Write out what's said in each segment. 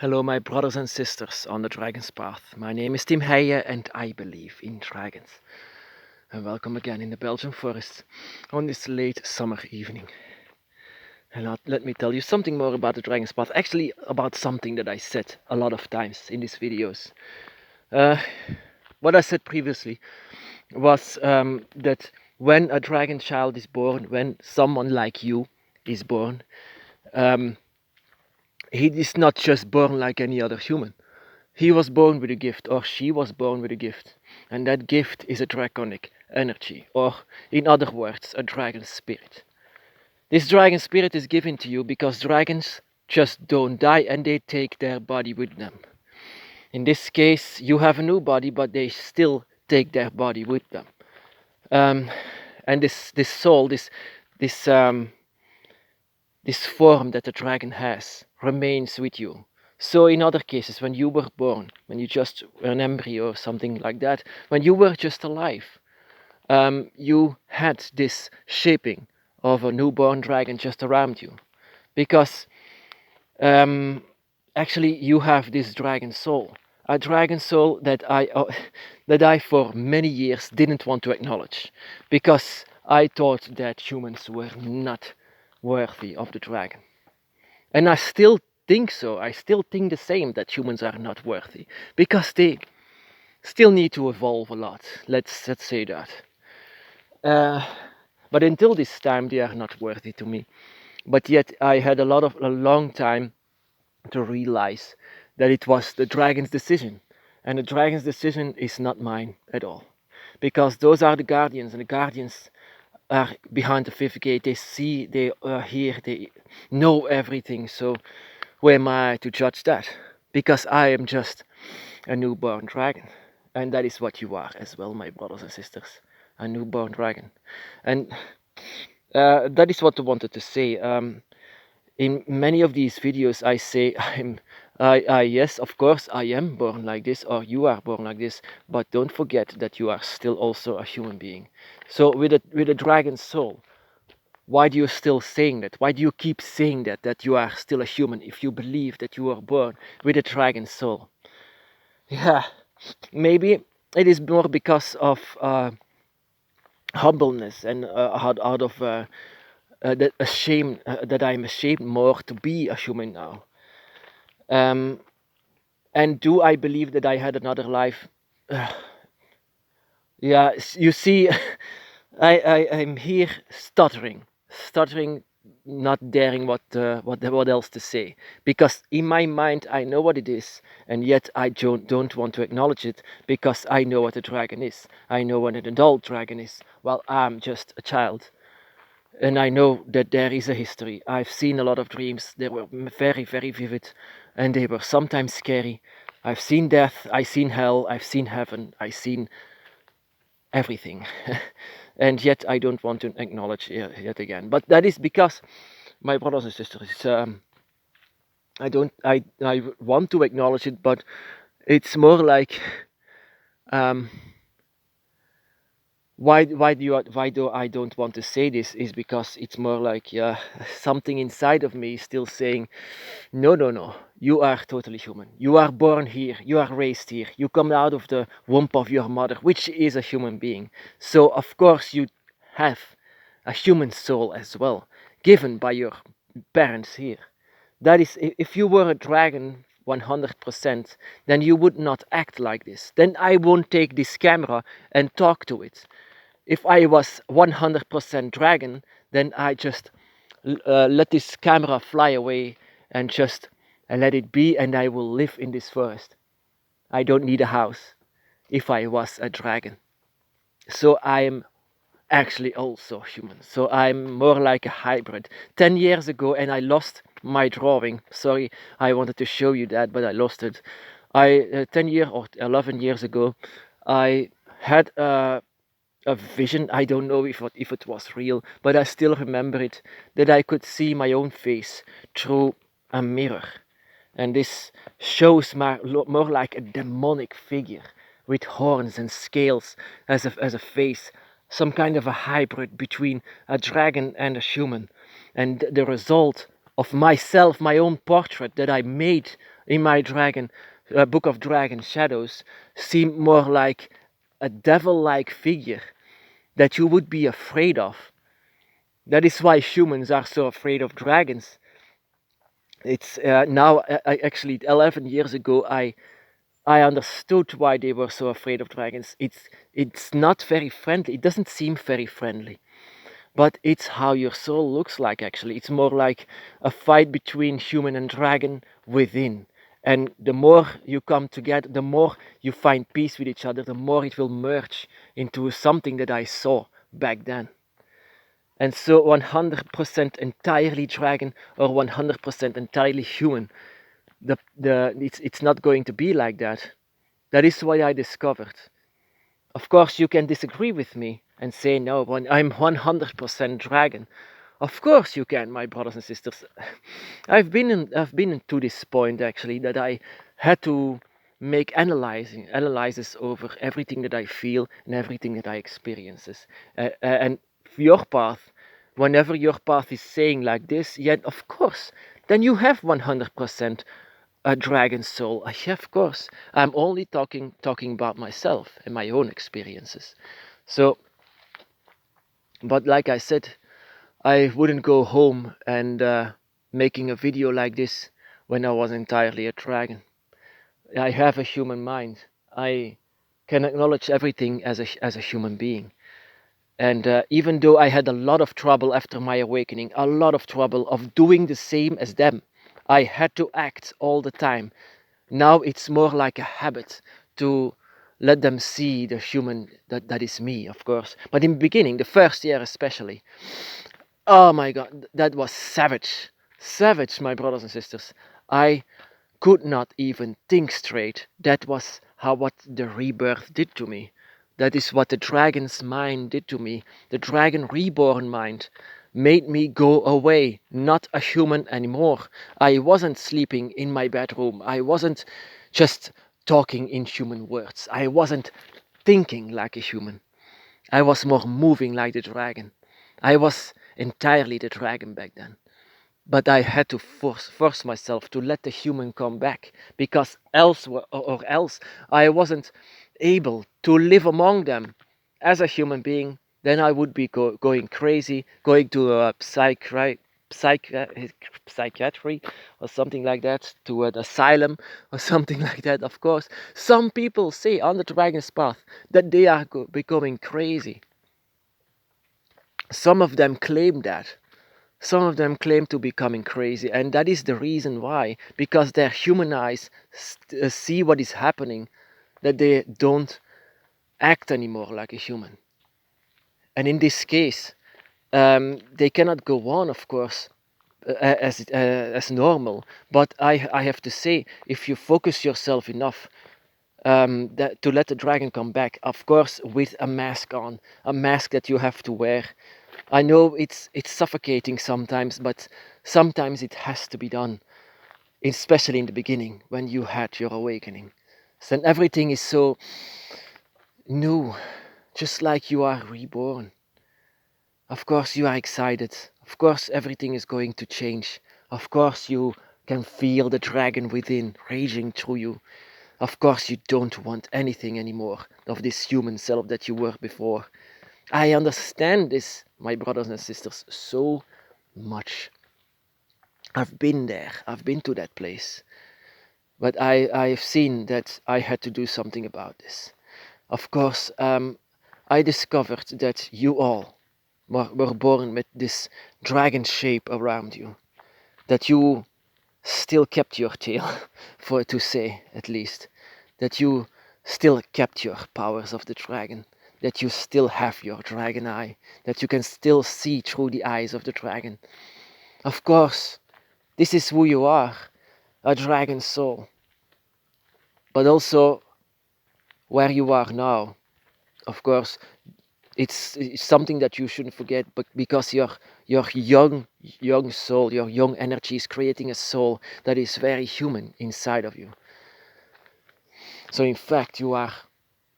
Hello, my brothers and sisters on the Dragon's Path. My name is Tim Heijen and I believe in dragons. And welcome again in the Belgian forest on this late summer evening. And let me tell you something more about the Dragon's Path. Actually, about something that I said a lot of times in these videos. What I said previously was that when a dragon child is born, when someone like you is born, he is not just born like any other human. He was born with a gift, or she was born with a gift, and that gift is a draconic energy, or in other words, a dragon spirit. This dragon spirit is given to you because dragons just don't die and they take their body with them. In this case, you have a new body, but they still take their body with them. And this soul, this this form that the dragon has, remains with you. So in other cases, when you were born, when you just were an embryo or something like that, when you were just alive, you had this shaping of a newborn dragon just around you, because actually you have this dragon soul, a dragon soul that I for many years didn't want to acknowledge, because I thought that humans were not worthy of the dragon. And I still think so. I still think the same, that humans are not worthy, because they still need to evolve a lot. Let's say that. But until this time, they are not worthy to me. But yet, I had a long time to realize that it was the dragon's decision, and the dragon's decision is not mine at all, because those are the guardians, and the guardians are behind the fifth gate. They see, they are here, they know everything. So who am I to judge that? Because I am just a newborn dragon. And that is what you are as well, my brothers and sisters. A newborn dragon. And that is what I wanted to say. In many of these videos, I say, yes, of course, I am born like this, or you are born like this, but don't forget that you are still also a human being. So with a dragon soul, why do you still saying that? Why do you keep saying that you are still a human if you believe that you are born with a dragon soul? Yeah, maybe it is more because of humbleness, and out of that I'm ashamed more to be a human now. And do I believe that I had another life? Yeah, you see, I'm here stuttering, not daring what else to say, because in my mind I know what it is, and yet I don't want to acknowledge it, because I know what a dragon is. I know what an adult dragon is, while I'm just a child. And I know that there is a history. I've seen a lot of dreams. They were very, very vivid, and they were sometimes scary. I've seen death, I've seen hell, I've seen heaven, I've seen everything. And yet I don't want to acknowledge yet again. But that is because, my brothers and sisters, I want to acknowledge it, but it's more like, why do I don't want to say this, is because it's more like, yeah, something inside of me is still saying, no, you are totally human. You are born here, you are raised here, you come out of the womb of your mother, which is a human being. So of course you have a human soul as well, given by your parents here. That is, if you were a dragon 100%, then you would not act like this. Then I won't take this camera and talk to it. If I was 100% dragon, then I just let this camera fly away and just let it be, and I will live in this forest. I don't need a house if I was a dragon. So I am actually also human. So I'm more like a hybrid. 10 years ago, and I lost my drawing. Sorry, I wanted to show you that, but I lost it. 10 years or 11 years ago, I had a vision. I don't know if it was real, but I still remember it, that I could see my own face through a mirror. And this shows more like a demonic figure with horns and scales as a face, some kind of a hybrid between a dragon and a human. And the result of myself, my own portrait that I made in my Book of Dragon Shadows, seemed more like a devil-like figure that you would be afraid of. That is why humans are so afraid of dragons. It's now actually 11 years ago I understood why they were so afraid of dragons. It's not very friendly. It doesn't seem very friendly, but it's how your soul looks like. Actually, it's more like a fight between human and dragon within. And the more you come together, the more you find peace with each other, the more it will merge into something that I saw back then. And so 100% entirely dragon or 100% entirely human, it's not going to be like that. That is what I discovered. Of course, you can disagree with me and say, no, I'm 100% dragon. Of course you can, my brothers and sisters. I've been to this point actually that I had to make analysis over everything that I feel and everything that I experiences. And your path, whenever your path is saying like this, yet of course, then you have 100% a dragon soul. Yeah, of course. I'm only talking about myself and my own experiences. So, but like I said, I wouldn't go home and making a video like this when I was entirely a dragon. I have a human mind. I can acknowledge everything as a human being. And even though I had a lot of trouble after my awakening, a lot of trouble of doing the same as them, I had to act all the time. Now it's more like a habit to let them see the human that is me, of course. But in the beginning, the first year especially, oh my god, that was savage. Savage, my brothers and sisters. I could not even think straight. That was what the rebirth did to me. That is what the dragon's mind did to me. The dragon reborn mind made me go away, not a human anymore. I wasn't sleeping in my bedroom. I wasn't just talking in human words. I wasn't thinking like a human. I was more moving like the dragon. I was entirely the dragon back then. But I had to force myself to let the human come back, because else or else I wasn't able to live among them as a human being. Then I would be going crazy, going to a psychiatry or something like that, to an asylum or something like that. Of course, some people say on the dragon's path that they are becoming crazy. Some of them claim that. Some of them claim to be becoming crazy, and that is the reason why, because their human eyes see what is happening, that they don't act anymore like a human. And in this case, they cannot go on, of course, as normal. But I have to say, if you focus yourself enough to let the dragon come back, of course, with a mask on, a mask that you have to wear. I know it's suffocating sometimes, but sometimes it has to be done, especially in the beginning when you had your awakening. So then everything is so new, just like you are reborn. Of course you are excited. Of course everything is going to change. Of course you can feel the dragon within raging through you. Of course you don't want anything anymore of this human self that you were before. I understand this, my brothers and sisters, so much. I've been there. I've been to that place. But I've seen that I had to do something about this. Of course, I discovered that you all were born with this dragon shape around you. That you still kept your tail, for to say at least. That you still kept your powers of the dragon. That you still have your dragon eye, that you can still see through the eyes of the dragon. Of course, this is who you are, a dragon soul. But also, where you are now, of course, it's something that you shouldn't forget, but because your young soul, your young energy is creating a soul that is very human inside of you. So in fact, you are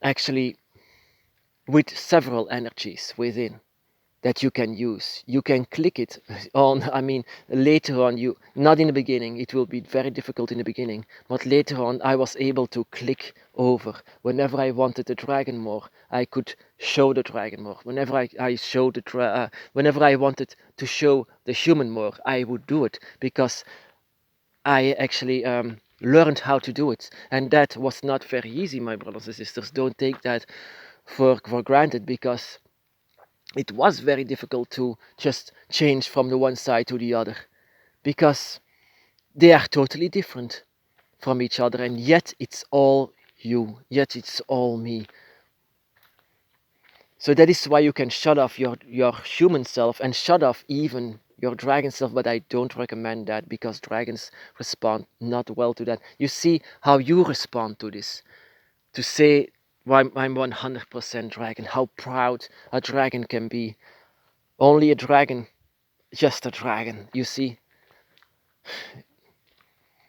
actually with several energies within. that you can use. You can click it on, I mean, later on, you, not in the beginning, it will be very difficult in the beginning, but later on I was able to click over. Whenever I wanted the dragon more, I could show the dragon more. Whenever I showed whenever I wanted to show the human more, I would do it, because I actually learned how to do it. And that was not very easy, my brothers and sisters. Don't take that for granted, because it was very difficult to just change from the one side to the other, because they are totally different from each other, and yet it's all you, yet it's all me. So that is why you can shut off your human self and shut off even your dragon self, but I don't recommend that, because dragons respond not well to that. You see how you respond to this, to say, well, I'm 100% dragon, how proud a dragon can be. Only a dragon, just a dragon, you see.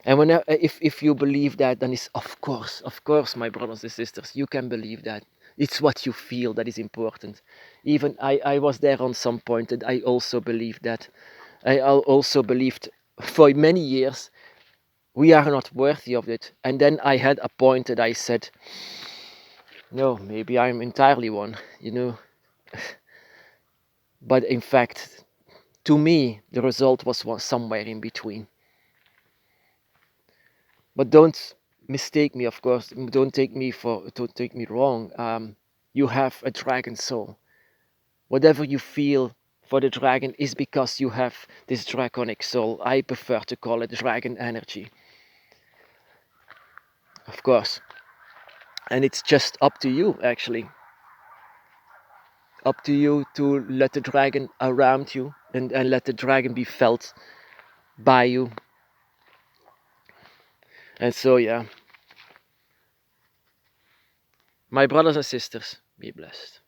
And whenever, if you believe that, then it's of course, my brothers and sisters, you can believe that. It's what you feel that is important. Even I was there on some point, and I also believed that. I also believed for many years we are not worthy of it. And then I had a point that I said, no, maybe I'm entirely one, you know. But in fact, to me, the result was somewhere in between. But don't mistake me, of course. Don't take me wrong. You have a dragon soul. Whatever you feel for the dragon is because you have this draconic soul. I prefer to call it dragon energy, of course. And it's just up to you, actually. Up to you to let the dragon around you, and let the dragon be felt by you. And so, yeah. My brothers and sisters, be blessed.